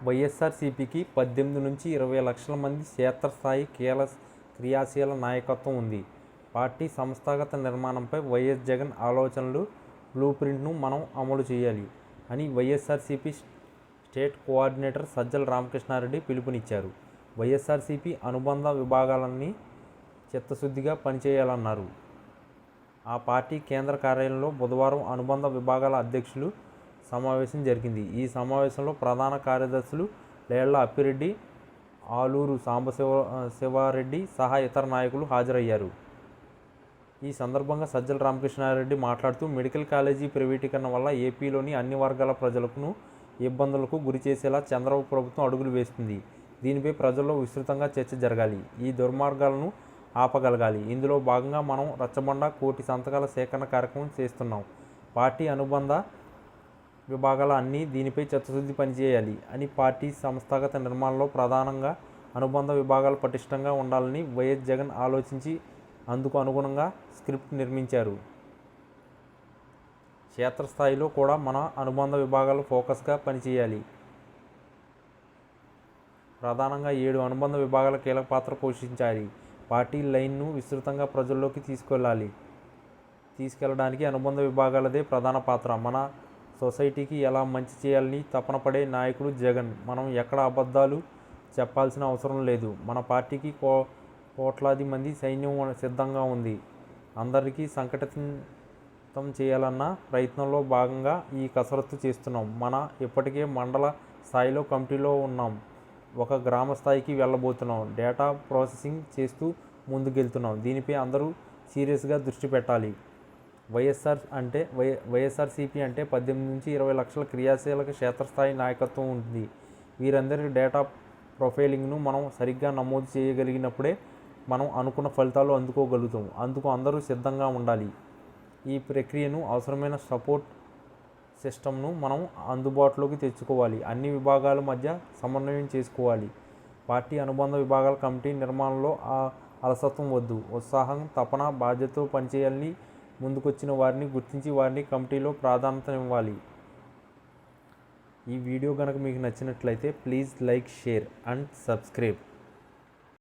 వైఎస్ఆర్సీపీకి 18 నుంచి 20 లక్షల మంది క్షేత్రస్థాయి క్రియాశీల నాయకత్వం ఉంది. పార్టీ సంస్థాగత నిర్మాణంపై వైఎస్ జగన్ ఆలోచనలు బ్లూ ప్రింట్ను మనం అమలు చేయాలి అని వైఎస్ఆర్సీపీ స్టేట్ కోఆర్డినేటర్ సజ్జల రామకృష్ణారెడ్డి పిలుపునిచ్చారు. వైఎస్ఆర్సీపీ అనుబంధ విభాగాలన్నీ చిత్తశుద్ధిగా పనిచేయాలన్నారు. ఆ పార్టీ కేంద్ర కార్యాలయంలో బుధవారం అనుబంధ విభాగాల అధ్యక్షులు సమావేశం జరిగింది. ఈ సమావేశంలో ప్రధాన కార్యదర్శులు లేళ్ల అప్పిరెడ్డి, ఆలూరు సాంబశివారెడ్డి సహా ఇతర నాయకులు హాజరయ్యారు. ఈ సందర్భంగా సజ్జల రామకృష్ణారెడ్డి మాట్లాడుతూ మెడికల్ కాలేజీ ప్రైవేటీకరణ వల్ల ఏపీలోని అన్ని వర్గాల ప్రజలకు ఇబ్బందులకు గురిచేసేలా చంద్రబాబు ప్రభుత్వం అడుగులు వేస్తుంది. దీనిపై ప్రజల్లో విస్తృతంగా చర్చ జరగాలి. ఈ దుర్మార్గాలను ఆపగలగాలి. ఇందులో భాగంగా మనం రచ్చబండ కోటి సంతకాల సేకరణ కార్యక్రమం చేస్తున్నాం. పార్టీ అనుబంధ విభాగాల అన్నీ దీనిపై చిత్తశుద్ధి పనిచేయాలి అని పార్టీ సంస్థాగత నిర్మాణంలో ప్రధానంగా అనుబంధ విభాగాలు పటిష్టంగా ఉండాలని వైఎస్ జగన్ ఆలోచించి అందుకు అనుగుణంగా స్క్రిప్ట్ నిర్మించారు. క్షేత్రస్థాయిలో కూడా మన అనుబంధ విభాగాలు ఫోకస్గా పనిచేయాలి. ప్రధానంగా 7 అనుబంధ విభాగాల కీలక పాత్ర పోషించాలి. పార్టీ లైన్ను విస్తృతంగా ప్రజల్లోకి తీసుకెళ్లడానికి అనుబంధ విభాగాలదే ప్రధాన పాత్ర. మన సొసైటీకి ఎలా మంచి చేయాలని తపన పడే నాయకుడు జగన్. మనం ఎక్కడ అబద్ధాలు చెప్పాల్సిన అవసరం లేదు. మన పార్టీకి కోట్లాది మంది సైన్యం సిద్ధంగా ఉంది. అందరికీ సంఘటితం చేయాలన్న ప్రయత్నంలో భాగంగా ఈ కసరత్తు చేస్తున్నాం. ఇప్పటికే మండల స్థాయిలో కమిటీలో ఉన్నాం. ఒక గ్రామ స్థాయికి వెళ్ళబోతున్నాం. డేటా ప్రాసెసింగ్ చేస్తూ ముందుకెళ్తున్నాం. దీనిపై అందరూ సీరియస్గా దృష్టి పెట్టాలి. వైఎస్ఆర్సీపీ అంటే 18 నుంచి 20 లక్షల క్రియాశీలక క్షేత్రస్థాయి నాయకత్వం ఉంది. వీరందరి డేటా ప్రొఫైలింగ్ను మనం సరిగ్గా నమోదు చేయగలిగినప్పుడే మనం అనుకున్న ఫలితాలు అందుకోగలుగుతాం. అందుకు అందరూ సిద్ధంగా ఉండాలి. ఈ ప్రక్రియను అవసరమైన సపోర్ట్ సిస్టమ్ను మనం అందుబాటులోకి తెచ్చుకోవాలి. అన్ని విభాగాల మధ్య సమన్వయం చేసుకోవాలి. పార్టీ అనుబంధ విభాగాల కమిటీ నిర్మాణంలో అలసత్వం వద్దు. ఉత్సాహం, తపన, బాధ్యతతో పనిచేయాలని ముందుకొచ్చిన వారిని గుర్తించి వారిని కమిటీలో ప్రాధాన్యతనివ్వాలి. ఈ వీడియో కనుక మీకు నచ్చినట్లయితే please like, share and subscribe.